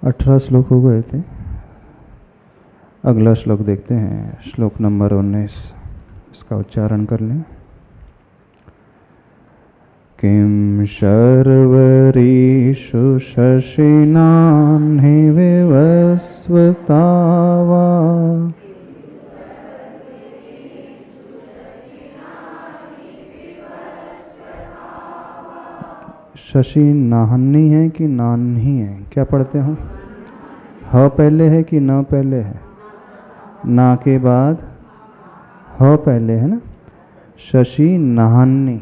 18 श्लोक हो गए थे। अगला श्लोक देखते हैं, श्लोक नंबर 19। इसका उच्चारण कर लें। किम शर्वरीषु शशिनान्हि विवस्वता वा। शशि नाहन्नी है कि नान्ही है? क्या पढ़ते हो? ह पहले है कि न पहले है? ना के बाद ह पहले है ना। शशि नाहन्नी।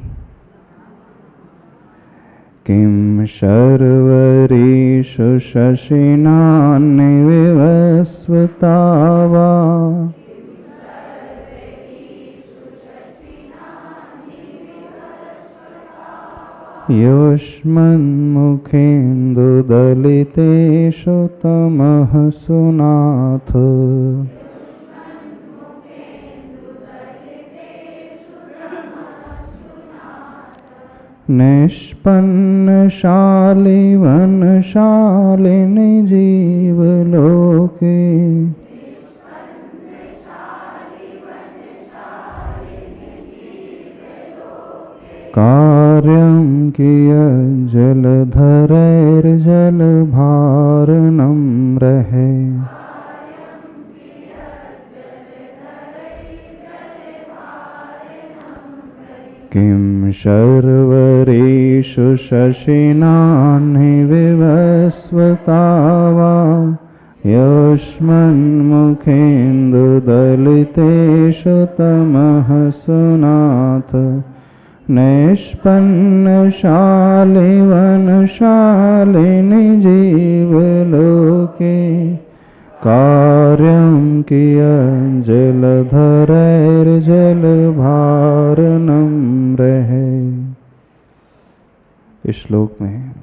किम शर्वरीषु शशिनान्नि विवस्वता वा। युष्मन्मुखेन्दुदलितेषु तमः सुनाथ। निष्पन्नशालिवनशालिनि जीवलोके। कार्यं कियज्जलधरैर्जलभारनं रहे। किं शर्वरीषु शशिनान्हि विवस्वता वा। युष्मन्मुखेन्दुदलितेषु तमः सुनाथ। निष्पन्नशालिवनशालिनि जीवलोके। कार्यं कियज्जलधरैर्जलभारनं रहे। इस श्लोक में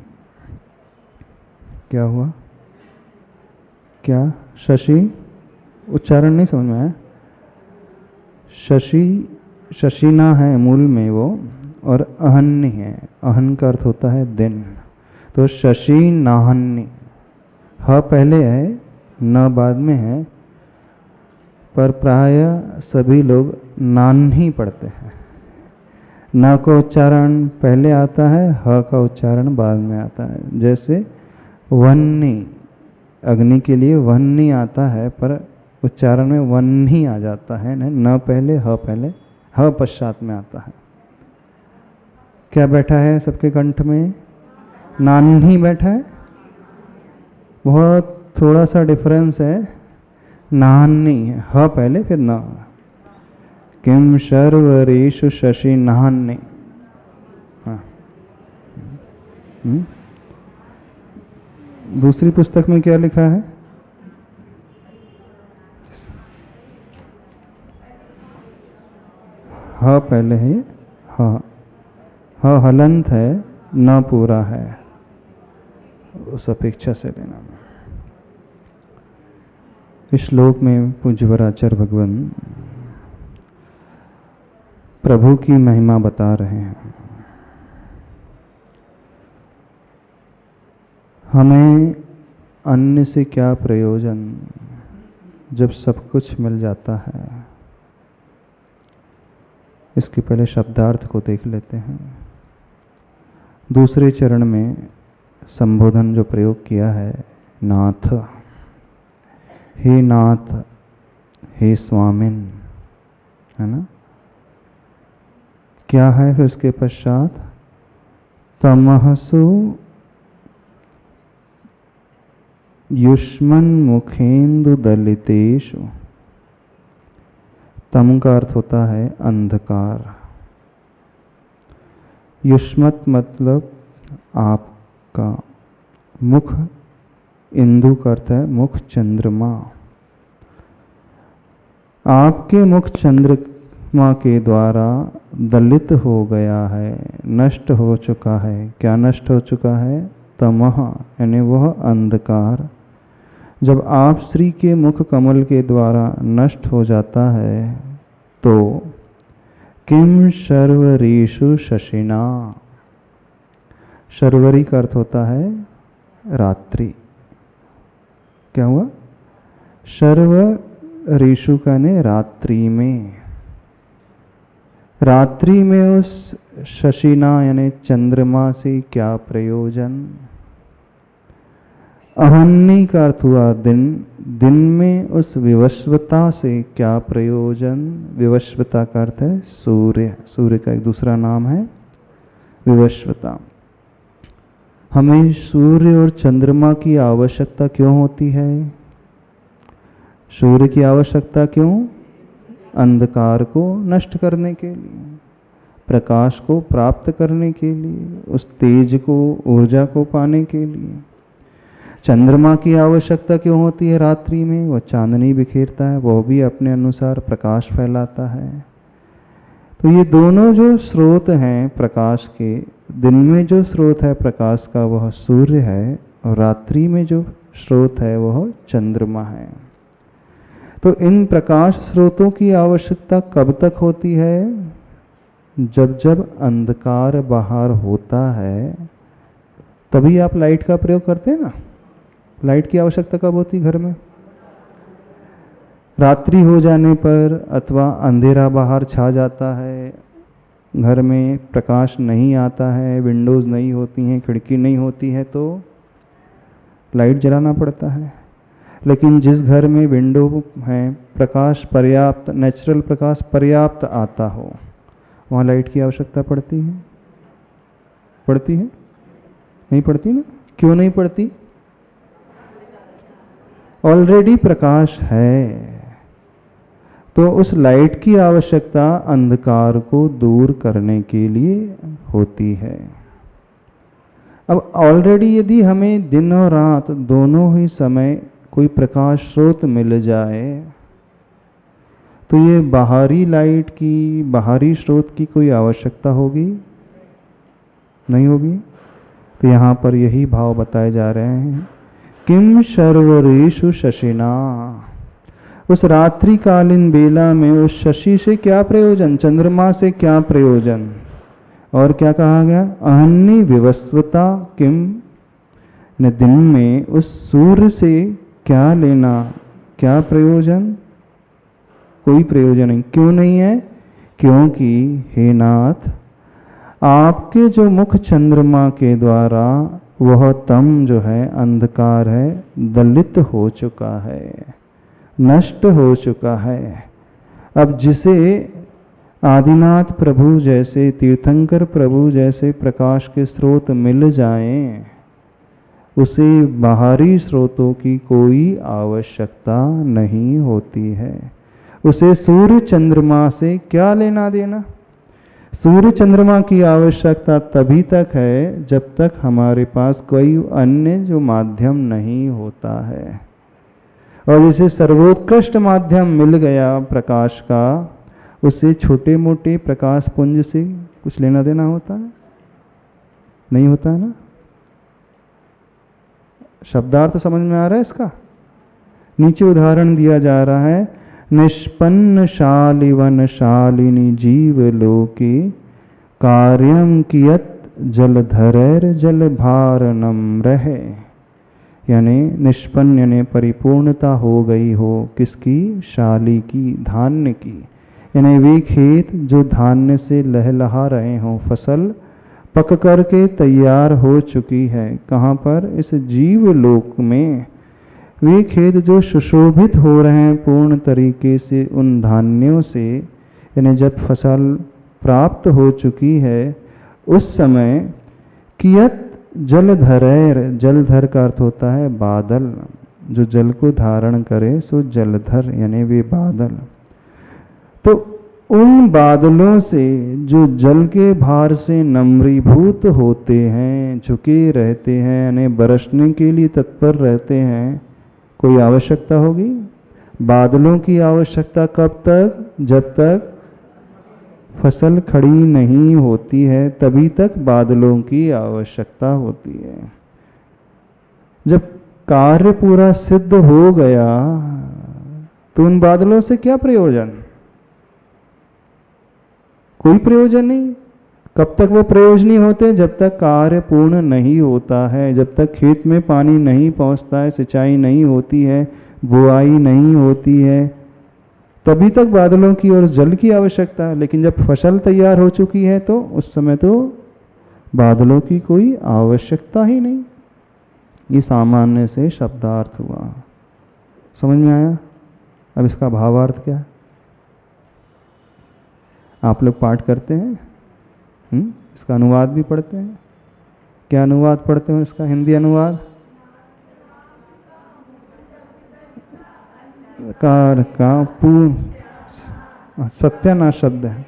क्या हुआ? क्या शशि उच्चारण नहीं समझ में आया? शशि शशिना है मूल में वो, और अहन्नी है। अहन का अर्थ होता है दिन। तो शशि नाहन्नी, ह पहले है न बाद में है, पर प्राय सभी लोग नान्ही पढ़ते हैं। न का उच्चारण पहले आता है, ह का उच्चारण बाद में आता है। जैसे वन्नी, अग्नि के लिए वन्नी आता है, पर उच्चारण में वन्नी आ जाता है। न पहले ह पहले, ह पश्चात में आता है। क्या बैठा है सबके कंठ में? नान्ही बैठा है। बहुत थोड़ा सा डिफरेंस है। नान्नी है, ह पहले फिर न। किम शर्वरीषु शशि नाहन्नी। हाँ। दूसरी पुस्तक में क्या लिखा है? ह पहले है, हाँ। ह हलंत है, न पूरा है, उस अपेक्षा से लेना। इस श्लोक में पूज्यवराचार्य भगवान प्रभु की महिमा बता रहे हैं। हमें अन्य से क्या प्रयोजन जब सब कुछ मिल जाता है। इसके पहले शब्दार्थ को देख लेते हैं। दूसरे चरण में संबोधन जो प्रयोग किया है, नाथ, हे नाथ, हे स्वामिन, है ना। क्या है फिर उसके पश्चात? तमहसु युष्मन्मुखेन्दुदलितेषु। तम का अर्थ होता है अंधकार। युष्मत मतलब आपका, मुख, इंदु का अर्थ है मुख, चंद्रमा। आपके मुख चंद्रमा के द्वारा दलित हो गया है, नष्ट हो चुका है। क्या नष्ट हो चुका है? तमह, यानी वह अंधकार। जब आप श्री के मुख कमल के द्वारा नष्ट हो जाता है तो किम शर्वरीषु शशिना। शर्वरी का अर्थ होता है रात्रि। क्या हुआ? सर्व ऋषु का ने रात्रि में, रात्रि में उस शशिना यानी चंद्रमा से क्या प्रयोजन? अहन्नी का अर्थ हुआ दिन, दिन में उस विवस्वता से क्या प्रयोजन? विवस्वता का अर्थ है सूर्य, सूर्य का एक दूसरा नाम है विवस्वता। हमें सूर्य और चंद्रमा की आवश्यकता क्यों होती है? सूर्य की आवश्यकता क्यों? अंधकार को नष्ट करने के लिए, प्रकाश को प्राप्त करने के लिए, उस तेज को, ऊर्जा को पाने के लिए। चंद्रमा की आवश्यकता क्यों होती है रात्रि में? वह चांदनी बिखेरता है, वह भी अपने अनुसार प्रकाश फैलाता है। तो ये दोनों जो स्रोत हैं प्रकाश के, दिन में जो स्रोत है प्रकाश का वह सूर्य है, और रात्रि में जो स्रोत है वह चंद्रमा है। तो इन प्रकाश स्रोतों की आवश्यकता कब तक होती है? जब जब अंधकार बाहर होता है तभी आप लाइट का प्रयोग करते हैं ना। लाइट की आवश्यकता कब होती घर में? रात्रि हो जाने पर, अथवा अंधेरा बाहर छा जाता है, घर में प्रकाश नहीं आता है, विंडोज़ नहीं होती हैं, खिड़की नहीं होती है, तो लाइट जलाना पड़ता है। लेकिन जिस घर में विंडो है, प्रकाश पर्याप्त, नेचुरल प्रकाश पर्याप्त आता हो, वहाँ लाइट की आवश्यकता पड़ती है? पड़ती है? नहीं पड़ती ना? क्यों नहीं पड़ती? ऑलरेडी प्रकाश है। तो उस लाइट की आवश्यकता अंधकार को दूर करने के लिए होती है। अब ऑलरेडी यदि हमें दिन और रात दोनों ही समय कोई प्रकाश स्रोत मिल जाए तो ये बाहरी लाइट की, बाहरी स्रोत की कोई आवश्यकता होगी? नहीं होगी। तो यहाँ पर यही भाव बताए जा रहे हैं। किम शर्वरेषु शशिना, उस रात्रिकालीन बेला में उस शशि से क्या प्रयोजन, चंद्रमा से क्या प्रयोजन? और क्या कहा गया? अहन्नी विवस्वता किम, दिन में उस सूर्य से क्या लेना, क्या प्रयोजन? कोई प्रयोजन नहीं। क्यों नहीं है? क्योंकि हे नाथ, आपके जो मुख चंद्रमा के द्वारा वह तम जो है, अंधकार है, दलित हो चुका है, नष्ट हो चुका है। अब जिसे आदिनाथ प्रभु जैसे, तीर्थंकर प्रभु जैसे प्रकाश के स्रोत मिल जाएं, उसे बाहरी स्रोतों की कोई आवश्यकता नहीं होती है। उसे सूर्य चंद्रमा से क्या लेना देना? सूर्य चंद्रमा की आवश्यकता तभी तक है जब तक हमारे पास कोई अन्य जो माध्यम नहीं होता है। और इसे सर्वोत्कृष्ट माध्यम मिल गया प्रकाश का, उससे छोटे मोटे प्रकाश पुंज से कुछ लेना देना होता है? नहीं होता है ना। शब्दार्थ समझ में आ रहा है इसका? नीचे उदाहरण दिया जा रहा है, निष्पन्न शालिवन शालिनी जीव लोके कार्यम कियत जलधरैर जल भारनम रहे। यानी निष्पन्न यानी परिपूर्णता हो गई हो, किसकी? शाली की, धान्य की। यानी वे खेत जो धान्य से लहलहा रहे हों, फसल पक करके तैयार हो चुकी है। कहाँ पर? इस जीव लोक में। वे खेत जो सुशोभित हो रहे हैं पूर्ण तरीके से उन धान्यों से, यानी जब फसल प्राप्त हो चुकी है उस समय कियत जलधरैर, जलधर का अर्थ होता है बादल, जो जल को धारण करे सो जलधर यानी वे बादल। तो उन बादलों से जो जल के भार से नम्रीभूत होते हैं, झुके रहते हैं, यानी बरसने के लिए तत्पर रहते हैं, कोई आवश्यकता होगी? बादलों की आवश्यकता कब तक? जब तक फसल खड़ी नहीं होती है तभी तक बादलों की आवश्यकता होती है। जब कार्य पूरा सिद्ध हो गया तो उन बादलों से क्या प्रयोजन? कोई प्रयोजन नहीं। कब तक वो प्रयोजनीय होते हैं? जब तक कार्य पूर्ण नहीं होता है, जब तक खेत में पानी नहीं पहुंचता है, सिंचाई नहीं होती है, बुआई नहीं होती है, तभी तक बादलों की और जल की आवश्यकता है। लेकिन जब फसल तैयार हो चुकी है तो उस समय तो बादलों की कोई आवश्यकता ही नहीं। ये सामान्य से शब्दार्थ हुआ, समझ में आया? अब इसका भावार्थ क्या है? आप लोग पाठ करते हैं, इसका अनुवाद भी पढ़ते हैं। क्या अनुवाद पढ़ते हो इसका? हिंदी अनुवाद। कार का पूर्ण सत्यानाश शब्द है,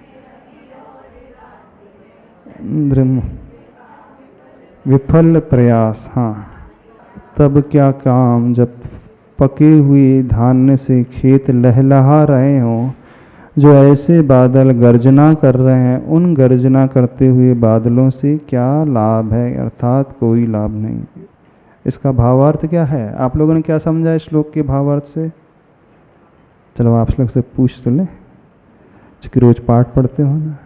विफल प्रयास। हाँ, तब क्या काम जब पके हुए धान्य से खेत लहलहा रहे हों, जो ऐसे बादल गर्जना कर रहे हैं, उन गर्जना करते हुए बादलों से क्या लाभ है? अर्थात कोई लाभ नहीं। इसका भावार्थ क्या है? आप लोगों ने क्या समझा इस श्लोक के भावार्थ से? चलो आप लोग से पूछ तो लें, चूँकि रोज पाठ पढ़ते हो ना।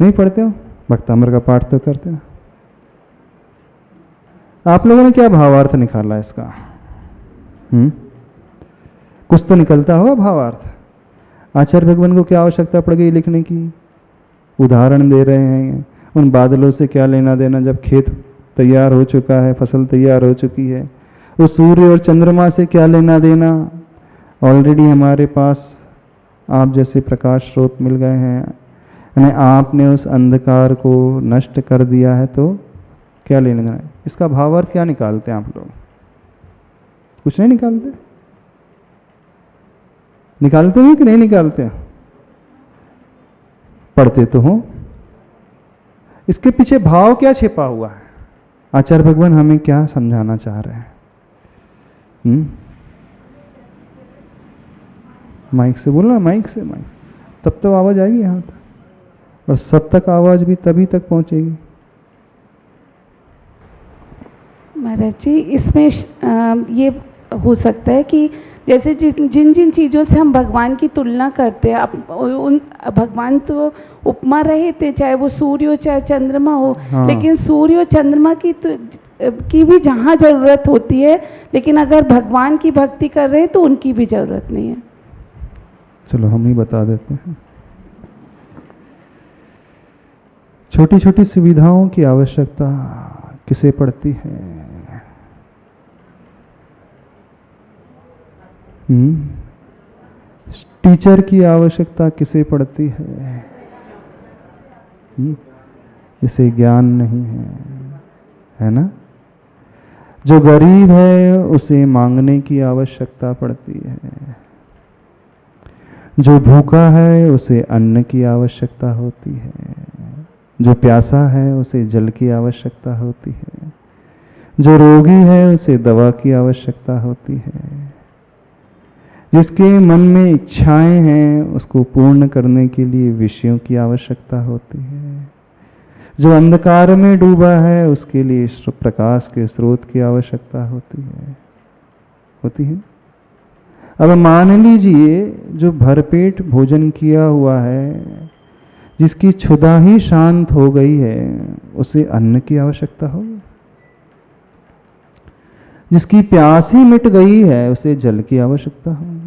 नहीं पढ़ते हो? भक्तामृत का पाठ तो करते हो। आप लोगों ने क्या भावार्थ निकाला इसका? कुछ तो निकलता होगा भावार्थ। आचार्य भगवान को क्या आवश्यकता पड़ गई लिखने की? उदाहरण दे रहे हैं। उन बादलों से क्या लेना देना जब खेत तैयार हो चुका है, फसल तैयार हो चुकी है? उस सूर्य और चंद्रमा से क्या लेना देना? ऑलरेडी हमारे पास आप जैसे प्रकाश स्रोत मिल गए हैं, यानी आपने उस अंधकार को नष्ट कर दिया है, तो क्या लेना देना? इसका भावार्थ क्या निकालते हैं आप लोग? कुछ नहीं निकालते? निकालते हैं कि नहीं निकालते? पढ़ते तो हो। इसके पीछे भाव क्या छिपा हुआ है? आचार्य भगवान हमें क्या समझाना चाह रहे हैं? माइक से बोलना, माइक से, माइक, तब तो आवाज आएगी यहाँ तक, और सब तक आवाज भी तभी तक पहुंचेगी। महाराज जी, इसमें ये हो सकता है कि जैसे जिन जिन चीज़ों से हम भगवान की तुलना करते हैं, उन भगवान तो उपमा रहे थे, चाहे वो सूर्य हो चाहे चंद्रमा हो। हाँ। लेकिन सूर्य और चंद्रमा की भी जहाँ ज़रूरत होती है, लेकिन अगर भगवान की भक्ति कर रहे हैं तो उनकी भी ज़रूरत नहीं है। चलो हम ही बता देते हैं। छोटी छोटी सुविधाओं की आवश्यकता किसे पड़ती है? टीचर की आवश्यकता किसे पड़ती है? जिसे ज्ञान नहीं है ना? जो गरीब है उसे मांगने की आवश्यकता पड़ती है। जो भूखा है उसे अन्न की आवश्यकता होती है। जो प्यासा है उसे जल की आवश्यकता होती है। जो रोगी है उसे दवा की आवश्यकता होती है। जिसके मन में इच्छाएं हैं उसको पूर्ण करने के लिए विषयों की आवश्यकता होती है। जो अंधकार में डूबा है उसके लिए प्रकाश के स्रोत की आवश्यकता होती है। अब मान लीजिए जो भरपेट भोजन किया हुआ है, जिसकी क्षुधा ही शांत हो गई है, उसे अन्न की आवश्यकता होगी। जिसकी प्यास ही मिट गई है उसे जल की आवश्यकता होगी।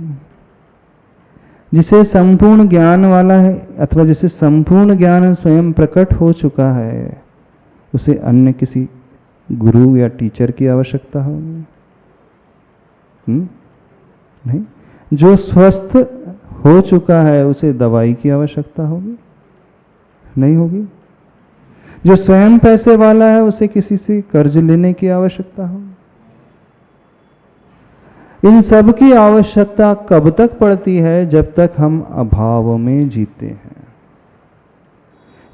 जिसे संपूर्ण ज्ञान वाला है अथवा जिसे संपूर्ण ज्ञान स्वयं प्रकट हो चुका है, उसे अन्य किसी गुरु या टीचर की आवश्यकता होगी। नहीं। जो स्वस्थ हो चुका है उसे दवाई की आवश्यकता होगी? नहीं होगी। जो स्वयं पैसे वाला है उसे किसी से कर्ज लेने की आवश्यकता होगी। इन सब की आवश्यकता कब तक पड़ती है? जब तक हम अभाव में जीते हैं।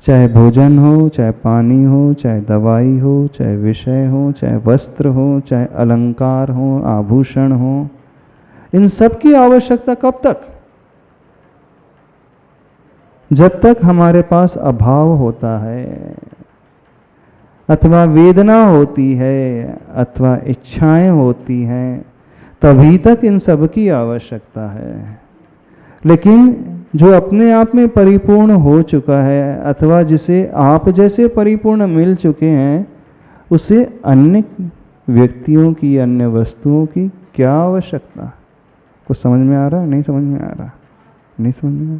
चाहे भोजन हो, चाहे पानी हो, चाहे दवाई हो, चाहे विषय हो, चाहे वस्त्र हो, चाहे अलंकार हो, आभूषण हो, इन सब की आवश्यकता कब तक? जब तक हमारे पास अभाव होता है, अथवा वेदना होती है, अथवा इच्छाएं होती हैं, तभी तक इन सब की आवश्यकता है। लेकिन जो अपने आप में परिपूर्ण हो चुका है अथवा जिसे आप जैसे परिपूर्ण मिल चुके हैं, उसे अन्य व्यक्तियों की, अन्य वस्तुओं की क्या आवश्यकता? कुछ समझ में आ रहा है? नहीं समझ में आ रहा? नहीं समझ में आ रहा?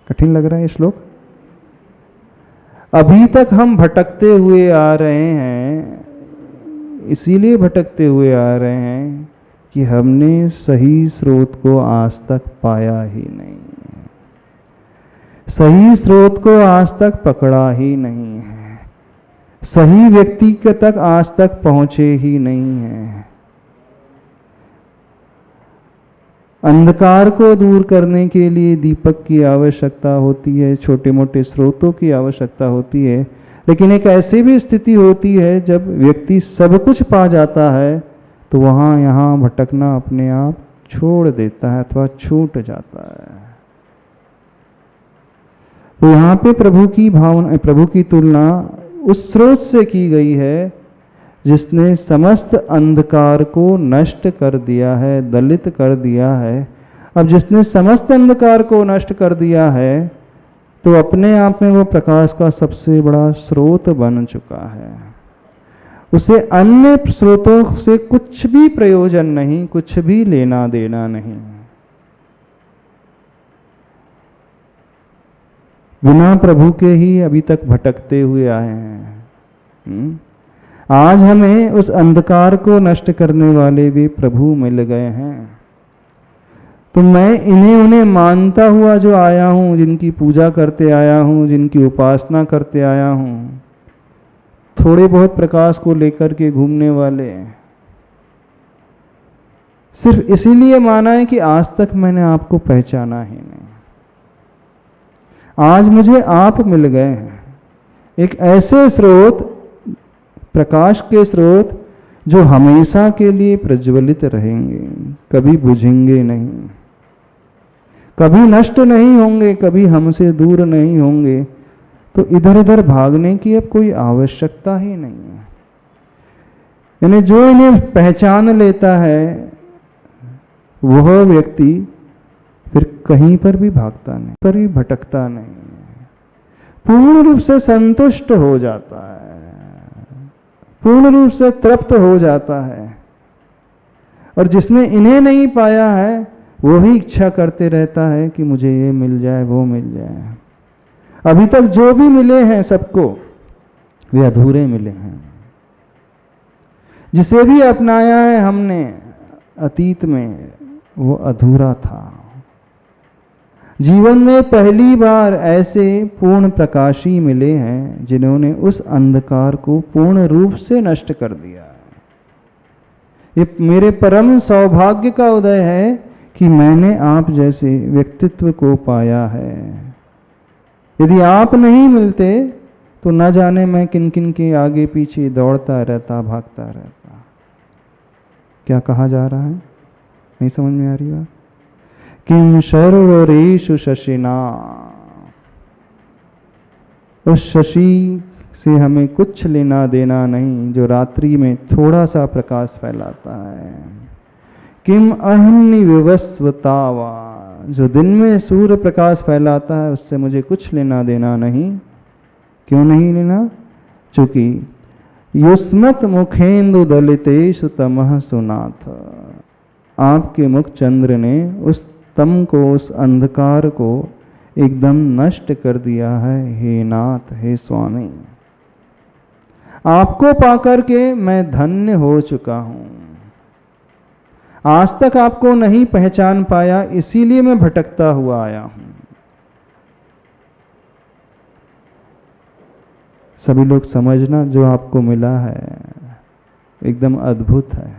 कठिन लग रहा है ये श्लोक? अभी तक हम भटकते हुए आ रहे हैं, इसीलिए भटकते हुए आ रहे हैं कि हमने सही स्रोत को आज तक पाया ही नहीं, सही स्रोत को आज तक पकड़ा ही नहीं है, सही व्यक्ति के तक आज तक पहुंचे ही नहीं है। अंधकार को दूर करने के लिए दीपक की आवश्यकता होती है, छोटे मोटे स्रोतों की आवश्यकता होती है, लेकिन एक ऐसी भी स्थिति होती है जब व्यक्ति सब कुछ पा जाता है तो वहाँ यहाँ भटकना अपने आप छोड़ देता है अथवा छूट जाता है। तो यहाँ पे प्रभु की भावना, प्रभु की तुलना उस स्रोत से की गई है जिसने समस्त अंधकार को नष्ट कर दिया है, दलित कर दिया है। अब जिसने समस्त अंधकार को नष्ट कर दिया है तो अपने आप में वो प्रकाश का सबसे बड़ा स्रोत बन चुका है। उसे अन्य स्रोतों से कुछ भी प्रयोजन नहीं, कुछ भी लेना देना नहीं। बिना प्रभु के ही अभी तक भटकते हुए आए हैं। आज हमें उस अंधकार को नष्ट करने वाले भी प्रभु मिल गए हैं। तो मैं इन्हें उन्हें मानता हुआ जो आया हूं, जिनकी पूजा करते आया हूं, जिनकी उपासना करते आया हूं, थोड़े बहुत प्रकाश को लेकर के घूमने वाले, सिर्फ इसीलिए माना है कि आज तक मैंने आपको पहचाना ही नहीं। आज मुझे आप मिल गए हैं, एक ऐसे स्रोत, प्रकाश के स्रोत जो हमेशा के लिए प्रज्वलित रहेंगे, कभी बुझेंगे नहीं, कभी नष्ट नहीं होंगे, कभी हमसे दूर नहीं होंगे। तो इधर उधर भागने की अब कोई आवश्यकता ही नहीं है। यानी जो इन्हें पहचान लेता है वह व्यक्ति फिर कहीं पर भी भागता नहीं, पर भी भटकता नहीं, पूर्ण रूप से संतुष्ट हो जाता है, पूर्ण रूप से तृप्त हो जाता है। और जिसने इन्हें नहीं पाया है वो ही इच्छा करते रहता है कि मुझे ये मिल जाए, वो मिल जाए। अभी तक जो भी मिले हैं सबको वे अधूरे मिले हैं। जिसे भी अपनाया है हमने अतीत में वो अधूरा था। जीवन में पहली बार ऐसे पूर्ण प्रकाशी मिले हैं जिन्होंने उस अंधकार को पूर्ण रूप से नष्ट कर दिया है। ये मेरे परम सौभाग्य का उदय है कि मैंने आप जैसे व्यक्तित्व को पाया है। यदि आप नहीं मिलते तो न जाने मैं किन किन के आगे पीछे दौड़ता रहता, भागता रहता। क्या कहा जा रहा है? नहीं समझ में आ रही बात? किम शर्वरेषु शशिना, उस शशि से हमें कुछ लेना देना नहीं जो रात्रि में थोड़ा सा प्रकाश फैलाता है। किम अहन्नि विवस्वतावा, जो दिन में सूर्य प्रकाश फैलाता है उससे मुझे कुछ लेना देना नहीं। क्यों नहीं लेना? चूंकि युष्मत मुखेंदु दलितेषु तमः सुनाथ, आपके मुख चंद्र ने उस तम को, उस अंधकार को एकदम नष्ट कर दिया है। हे नाथ, हे स्वामी, आपको पाकर के मैं धन्य हो चुका हूं। आज तक आपको नहीं पहचान पाया, इसीलिए मैं भटकता हुआ आया हूं। सभी लोग समझना, जो आपको मिला है एकदम अद्भुत है।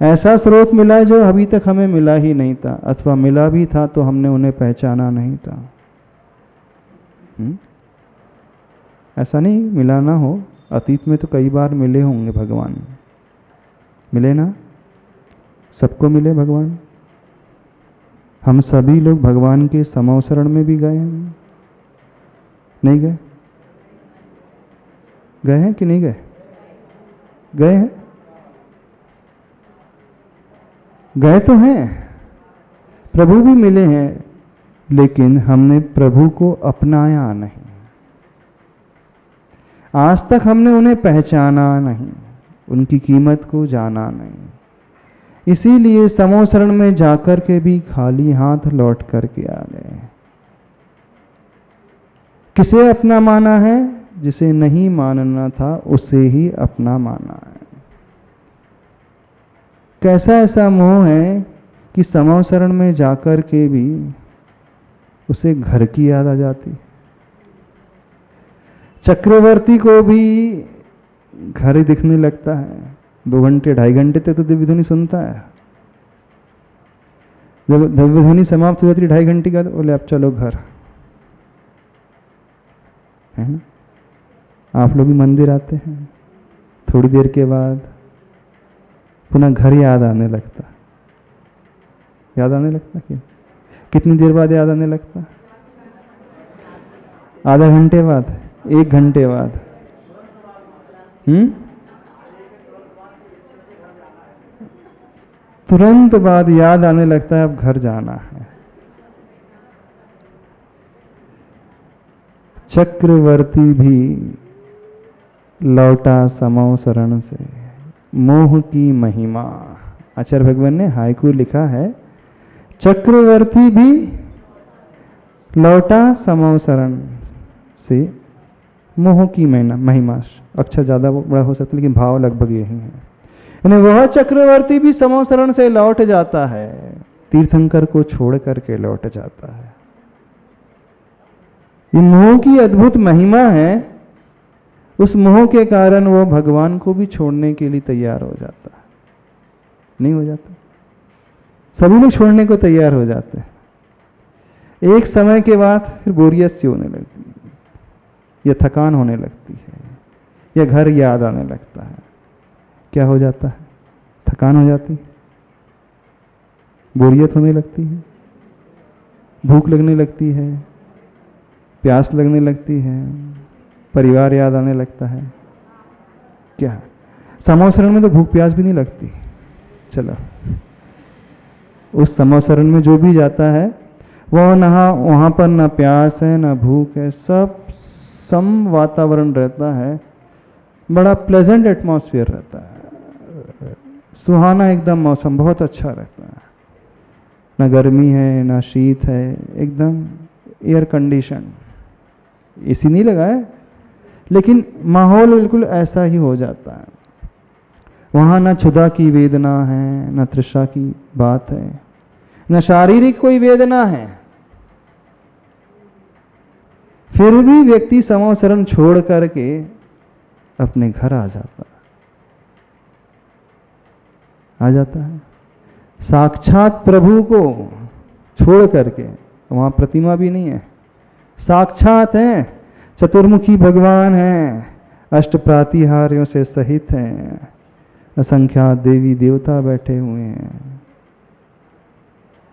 ऐसा स्रोत मिला है जो अभी तक हमें मिला ही नहीं था, अथवा मिला भी था तो हमने उन्हें पहचाना नहीं था। ऐसा नहीं मिला ना हो, अतीत में तो कई बार मिले होंगे भगवान। मिले ना? सबको मिले भगवान। हम सभी लोग भगवान के समवसरण में भी गए हैं, नहीं गए? गए हैं कि नहीं गए? गए हैं? गए तो हैं, प्रभु भी मिले हैं, लेकिन हमने प्रभु को अपनाया नहीं। आज तक हमने उन्हें पहचाना नहीं, उनकी कीमत को जाना नहीं। इसीलिए समूह शरण में जाकर के भी खाली हाथ लौट करके आ गए। किसे अपना माना है? जिसे नहीं मानना था उसे ही अपना माना है। कैसा ऐसा मोह है कि समूह शरण में जाकर के भी उसे घर की याद आ जाती। चक्रवर्ती को भी घर ही दिखने लगता है। 2 घंटे 2.5 घंटे तक तो दिव्य ध्वनि सुनता है। जब दिव्य ध्वनि समाप्त हो जाती 2.5 घंटे का, बोले अब चलो घर, है ना। आप लोग भी मंदिर आते हैं, थोड़ी देर के बाद पुनः घर याद आने लगता। याद आने लगता क्यों? कितनी देर बाद याद आने लगता? आधा घंटे बाद, 1 घंटे बाद। तुरंत बाद याद आने लगता है अब घर जाना है। चक्रवर्ती भी लौटा समूह शरण से, मोह की महिमा। आचार्य भगवान ने हाइकू लिखा है, चक्रवर्ती भी लौटा समूह शरण से, मोह की महिमा। अक्षर ज़्यादा बड़ा हो सकता है लेकिन भाव लगभग यही है। यानी वह चक्रवर्ती भी समूह शरण से लौट जाता है, तीर्थंकर को छोड़ करके लौट जाता है। ये मोह की अद्भुत महिमा है। उस मोह के कारण वो भगवान को भी छोड़ने के लिए तैयार हो जाता है। नहीं हो जाता? सभी लोग छोड़ने को तैयार हो जाते हैं। एक समय के बाद फिर बोरियत सी होने लगती है, या थकान होने लगती है, या घर याद आने लगता है। क्या हो जाता है? थकान हो जाती है, बोरियत होने लगती है, भूख लगने लगती है, प्यास लगने लगती है, परिवार याद आने लगता है। क्या समूह शरण में तो भूख प्यास भी नहीं लगती। चलो, उस समूह शरण में जो भी जाता है वह वहाँ पर ना प्यास है ना भूख है, सब सम वातावरण रहता है, बड़ा प्लेजेंट एटमॉस्फेयर रहता है, सुहाना एकदम मौसम बहुत अच्छा रहता है। ना गर्मी है ना शीत है, एकदम एयर कंडीशन। एसी नहीं लगा है लेकिन माहौल बिल्कुल ऐसा ही हो जाता है। वहाँ ना क्षुधा की वेदना है, ना तृषा की बात है, न शारीरिक कोई वेदना है। फिर भी व्यक्ति समूह शरण छोड़ करके अपने घर आ जाता है। साक्षात प्रभु को छोड़ करके, वहाँ प्रतिमा भी नहीं है, साक्षात हैं, चतुर्मुखी भगवान हैं, अष्ट प्रातिहार्यों से सहित हैं, असंख्यात देवी देवता बैठे हुए हैं।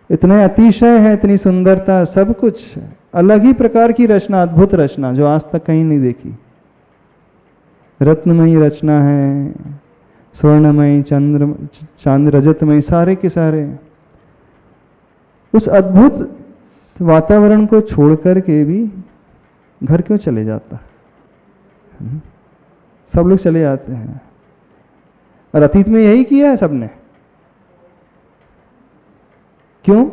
इतने अतिशय है, इतनी सुंदरता, सब कुछ अलग ही प्रकार की रचना, अद्भुत रचना जो आज तक कहीं नहीं देखी। रत्नमयी रचना है, स्वर्णमयी, चांद रजतमयी, सारे के सारे। उस अद्भुत वातावरण को छोड़ करके भी घर क्यों चले जाता? सब लोग चले जाते हैं, और अतीत में यही किया है सबने। क्यों?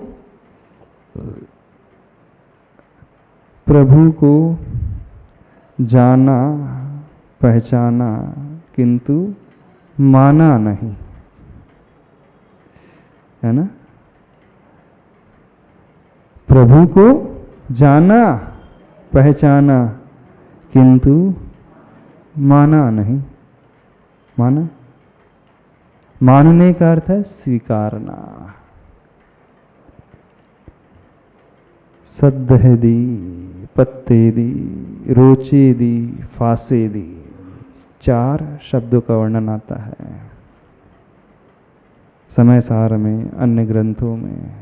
प्रभु को जाना, पहचाना, किंतु माना नहीं, है ना। प्रभु को जाना, पहचाना, किंतु माना नहीं। मानने का अर्थ है स्वीकारना। सद्दह दी, पत्ते दी, रोचे दी, फासे दी, 4 शब्दों का वर्णन आता है समय सार में, अन्य ग्रंथों में।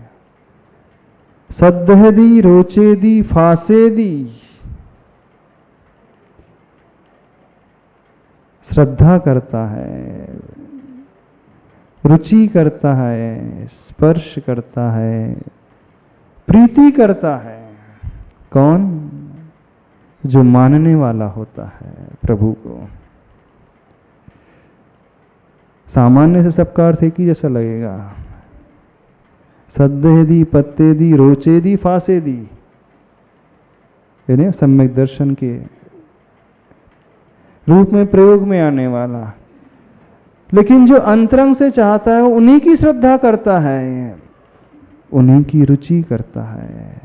सद्दह दी, रोचे दी, फासे दी। श्रद्धा करता है, रुचि करता है, स्पर्श करता है, प्रीति करता है। कौन? जो मानने वाला होता है प्रभु को। सामान्य से सबका अर्थ एक ही जैसा लगेगा। सद्दे दी, पत्ते दी, रोचे दी, फांसे दी, यानी सम्यक दर्शन के रूप में प्रयोग में आने वाला। लेकिन जो अंतरंग से चाहता है उन्हीं की श्रद्धा करता है, उन्हीं की रुचि करता है,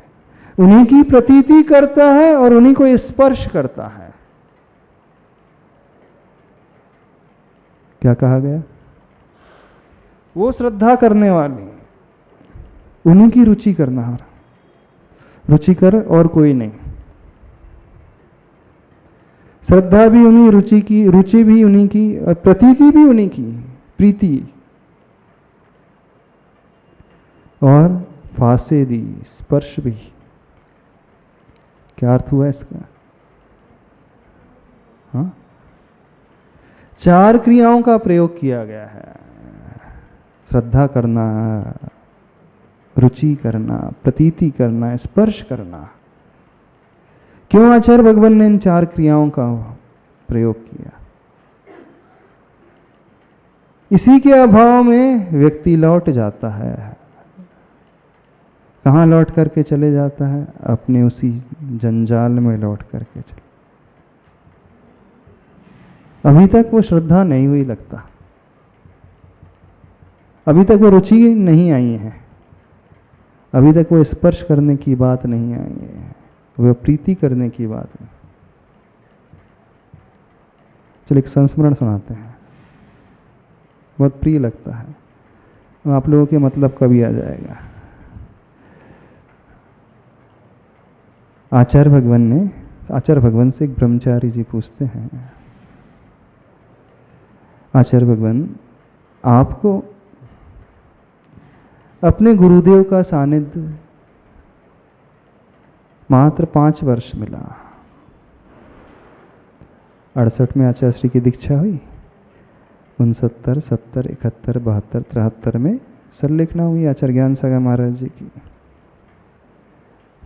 उन्हीं की प्रतीति करता है और उन्हीं को स्पर्श करता है। क्या कहा गया? वो श्रद्धा करने वाली, उन्हीं की रुचि करना, रुचि कर और कोई नहीं। श्रद्धा भी उन्हीं, रुचि की, रुचि भी उन्हीं की और प्रतीति भी उन्हीं की, प्रीति। और फासे दी, स्पर्श भी। क्या अर्थ हुआ इसका? हाँ, 4 क्रियाओं का प्रयोग किया गया है। श्रद्धा करना, रुचि करना, प्रतीति करना, स्पर्श करना। क्यों आचार्य भगवान ने इन 4 क्रियाओं का प्रयोग किया? इसी के अभाव में व्यक्ति लौट जाता है। कहाँ लौट करके चले जाता है? अपने उसी जंजाल में लौट करके चले। अभी तक वो श्रद्धा नहीं हुई लगता, अभी तक वो रुचि नहीं आई है, अभी तक वो स्पर्श करने की बात नहीं आई है, वो प्रीति करने की बात नहीं। चलो एक संस्मरण सुनाते हैं, बहुत प्रिय लगता है, आप लोगों के मतलब कभी आ जाएगा। आचार्य भगवान से एक ब्रह्मचारी जी पूछते हैं, आचार्य भगवान, आपको अपने गुरुदेव का सानिध्य मात्र 5 वर्ष मिला। 68 में आचार्य श्री की दीक्षा हुई, 69, 70, 71, 72, 73 में सरलेखना हुई आचार्य ज्ञान सागर महाराज जी की।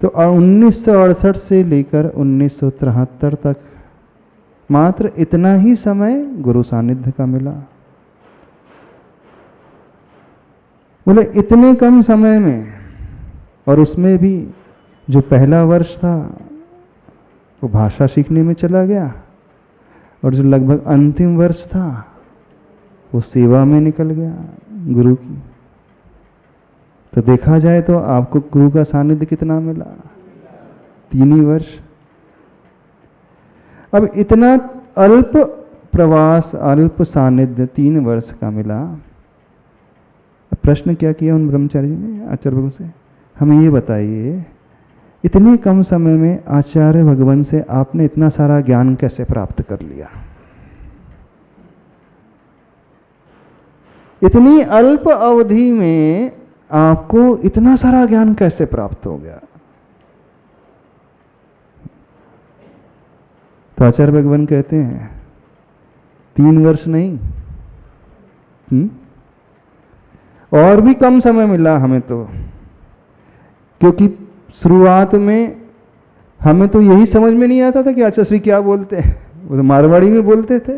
तो 1968 से लेकर 1973 तक मात्र इतना ही समय गुरु सानिध्य का मिला। बोले इतने कम समय में, और उसमें भी जो पहला वर्ष था वो भाषा सीखने में चला गया, और जो लगभग अंतिम वर्ष था वो सेवा में निकल गया गुरु की। तो देखा जाए तो आपको गुरु का सानिध्य कितना मिला? 3 ही वर्ष। अब इतना अल्प प्रवास, अल्प सानिध्य 3 वर्ष का मिला। अब प्रश्न क्या किया उन ब्रह्मचारी ने आचार्य भगवान से? हमें ये बताइए, इतने कम समय में आचार्य भगवान से आपने इतना सारा ज्ञान कैसे प्राप्त कर लिया? इतनी अल्प अवधि में आपको इतना सारा ज्ञान कैसे प्राप्त हो गया? तो आचार्य भगवान कहते हैं 3 वर्ष नहीं, और भी कम समय मिला हमें तो, क्योंकि शुरुआत में हमें तो यही समझ में नहीं आता था कि आचार्य श्री क्या बोलते हैं, वो तो मारवाड़ी में बोलते थे।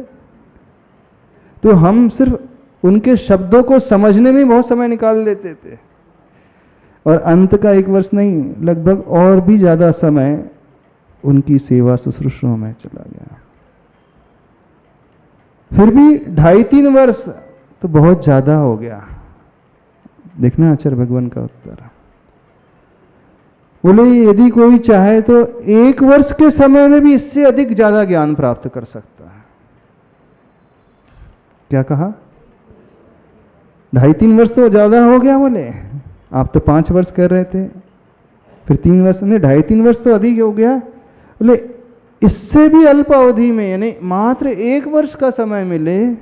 तो हम सिर्फ उनके शब्दों को समझने में बहुत समय निकाल देते थे, और अंत का 1 वर्ष नहीं, लगभग और भी ज्यादा समय उनकी सेवा शुश्रूषा में चला गया। फिर भी 2.5-3 वर्ष तो बहुत ज्यादा हो गया। देखना आचार्य भगवान का उत्तर, बोले यदि कोई चाहे तो 1 वर्ष के समय में भी इससे अधिक ज्यादा ज्ञान प्राप्त कर सकता है। क्या कहा? 2.5-3 वर्ष तो ज्यादा हो गया। बोले आप तो 5 वर्ष कर रहे थे, फिर 3 वर्ष नहीं, 2.5-3 वर्ष तो अधिक हो गया। बोले इससे भी अल्प अवधि में, यानी मात्र 1 वर्ष का समय मिले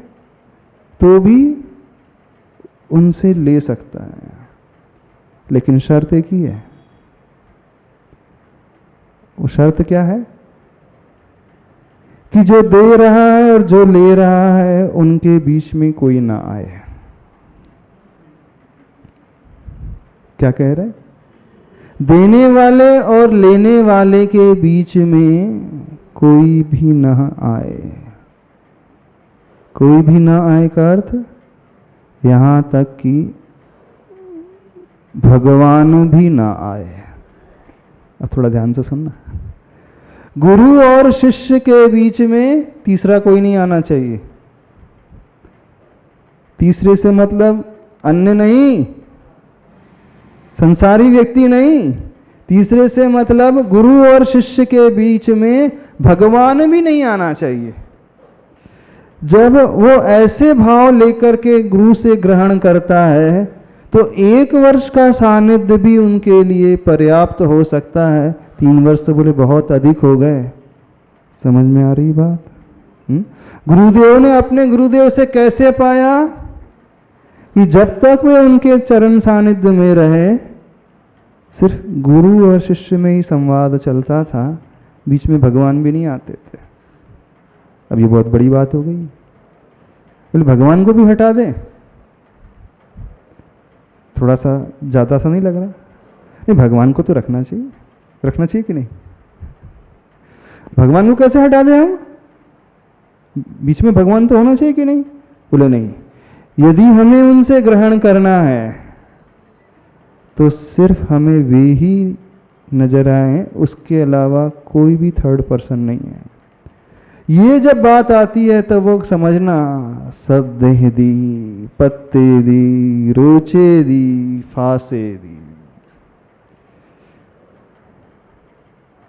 तो भी उनसे ले सकता है, लेकिन शर्त एक ही है। वो शर्त क्या है? कि जो दे रहा है और जो ले रहा है उनके बीच में कोई ना आए। क्या कह रहे? देने वाले और लेने वाले के बीच में कोई भी न आए। कोई भी न आए का अर्थ यहाँ तक कि भगवान भी ना आए। अब थोड़ा ध्यान से सुनना, गुरु और शिष्य के बीच में तीसरा कोई नहीं आना चाहिए। तीसरे से मतलब अन्य नहीं, संसारी व्यक्ति नहीं। तीसरे से मतलब गुरु और शिष्य के बीच में भगवान भी नहीं आना चाहिए। जब वो ऐसे भाव लेकर के गुरु से ग्रहण करता है तो 1 वर्ष का सानिध्य भी उनके लिए पर्याप्त हो सकता है। 3 वर्ष तो बोले बहुत अधिक हो गए। समझ में आ रही बात? गुरुदेव ने अपने गुरुदेव से कैसे पाया कि जब तक वे उनके चरण सानिध्य में रहे सिर्फ गुरु और शिष्य में ही संवाद चलता था, बीच में भगवान भी नहीं आते थे। अब ये बहुत बड़ी बात हो गई। बोले भगवान को भी हटा दें, थोड़ा सा ज़्यादा सा नहीं लग रहा? नहीं, भगवान को तो रखना चाहिए। रखना चाहिए कि नहीं? भगवान को कैसे हटा दें हम? बीच में भगवान तो होना चाहिए कि नहीं? बोले नहीं, यदि हमें उनसे ग्रहण करना है तो सिर्फ हमें वे ही नजर आए, उसके अलावा कोई भी थर्ड पर्सन नहीं है। ये जब बात आती है तो वो समझना सदेह दी, पत्ते दी, रोचे दी, फांसे दी।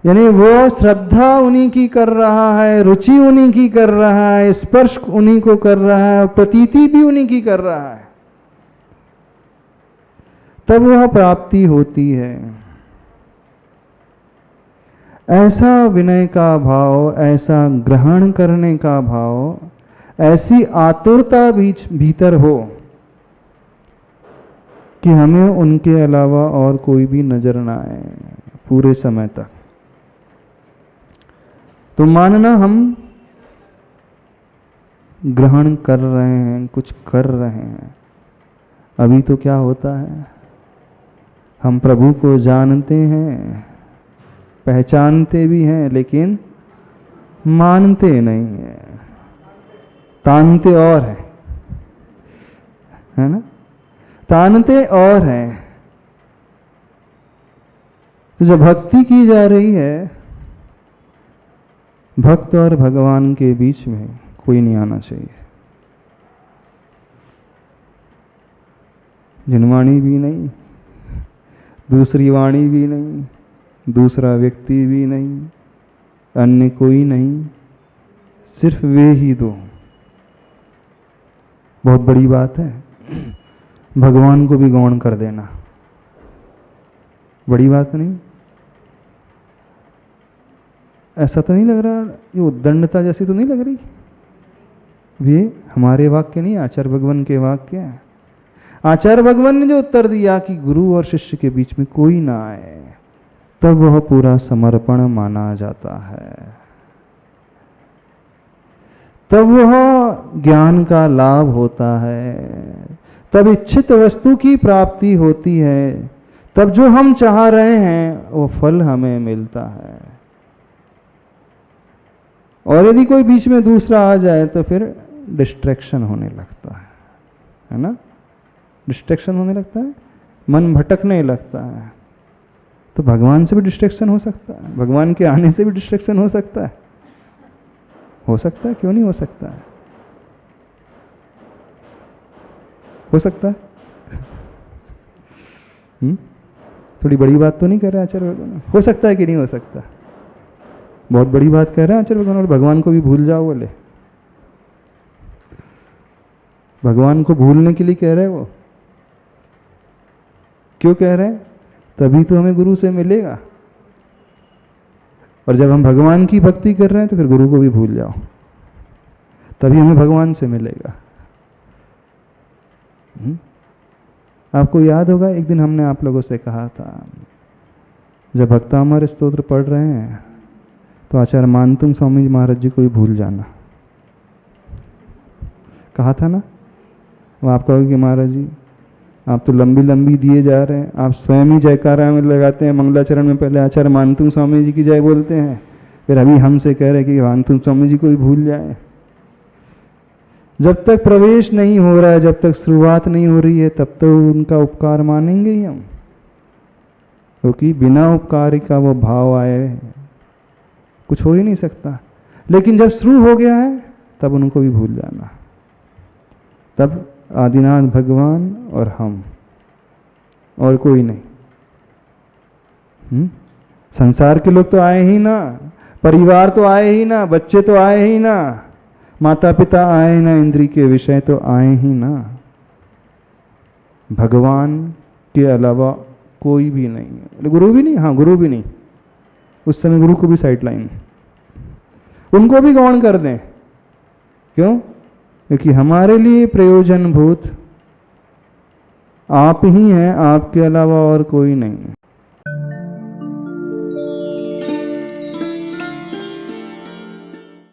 यानी वो श्रद्धा उन्हीं की कर रहा है, रुचि उन्हीं की कर रहा है, स्पर्श उन्हीं को कर रहा है, प्रतीति भी उन्हीं की कर रहा है, तब वह प्राप्ति होती है। ऐसा विनय का भाव, ऐसा ग्रहण करने का भाव, ऐसी आतुरता भीतर हो कि हमें उनके अलावा और कोई भी नजर ना आए पूरे समय तक। तो मानना हम ग्रहण कर रहे हैं, कुछ कर रहे हैं। अभी तो क्या होता है, हम प्रभु को जानते हैं, पहचानते भी हैं, लेकिन मानते नहीं हैं, तानते और है ना? तानते और हैं। तो जब भक्ति की जा रही है, भक्त और भगवान के बीच में कोई नहीं आना चाहिए। जिनवाणी भी नहीं, दूसरी वाणी भी नहीं, दूसरा व्यक्ति भी नहीं, अन्य कोई नहीं, सिर्फ वे ही दो। बहुत बड़ी बात है। भगवान को भी गौण कर देना बड़ी बात नहीं? ऐसा तो नहीं लग रहा, ये उद्दंडता जैसी तो नहीं लग रही? ये हमारे वाक्य नहीं, आचार्य भगवान के वाक्य हैं। आचार्य भगवान ने जो उत्तर दिया कि गुरु और शिष्य के बीच में कोई ना आए, तब वह पूरा समर्पण माना जाता है। तब वह ज्ञान का लाभ होता है, तब इच्छित वस्तु की प्राप्ति होती है, तब जो हम चाह रहे हैं वो फल हमें मिलता है। और यदि कोई बीच में दूसरा आ जाए तो फिर डिस्ट्रैक्शन होने लगता है ना? डिस्ट्रैक्शन होने लगता है, मन भटकने लगता है। तो भगवान से भी डिस्ट्रैक्शन हो सकता है, भगवान के आने से भी डिस्ट्रैक्शन हो सकता है। हो सकता है, क्यों नहीं हो सकता है? हो सकता है। थोड़ी बड़ी बात तो नहीं कह रहे आचार्य भगवान? हो सकता है कि नहीं हो सकता? बहुत बड़ी बात कह रहे हैं आचार्य भगवान। और भगवान को भी भूल जाओ बोले, भगवान को भूलने के लिए कह रहे हैं वो। क्यों कह रहे हैं? तभी तो हमें गुरु से मिलेगा। और जब हम भगवान की भक्ति कर रहे हैं तो फिर गुरु को भी भूल जाओ, तभी हमें भगवान से मिलेगा। आपको याद होगा एक दिन हमने आप लोगों से कहा था, जब भक्तामर स्तोत्र पढ़ रहे हैं तो आचार्य मानतुंग स्वामी जी महाराज जी को भी भूल जाना। कहा था ना? वो आप कहोगे कि महाराज जी आप तो लंबी लंबी दिए जा रहे हैं। आप स्वयं ही जयकारा में लगाते हैं, मंगलाचरण में पहले आचार्य मानतुंग स्वामी जी की जय बोलते हैं, फिर अभी हमसे कह रहे हैं कि मानतुंग स्वामी जी को ही भूल जाए। जब तक प्रवेश नहीं हो रहा है, जब तक शुरुआत नहीं हो रही है, तब तक उनका उपकार मानेंगे ही हम, क्योंकि बिना उपकार का वो भाव आए कुछ हो ही नहीं सकता। लेकिन जब शुरू हो गया है तब उनको भी भूल जाना। तब आदिनाथ भगवान और हम, और कोई नहीं। संसार के लोग तो आए ही ना, परिवार तो आए ही ना, बच्चे तो आए ही ना, माता पिता आए ना, इंद्रिय के विषय तो आए ही ना। भगवान के अलावा कोई भी नहीं। गुरु भी नहीं, हाँ गुरु भी नहीं, उस समय गुरु को भी साइड लाइन, उनको भी गौण कर दें। क्यों? क्योंकि हमारे लिए प्रयोजनभूत आप ही हैं, आपके अलावा और कोई नहीं।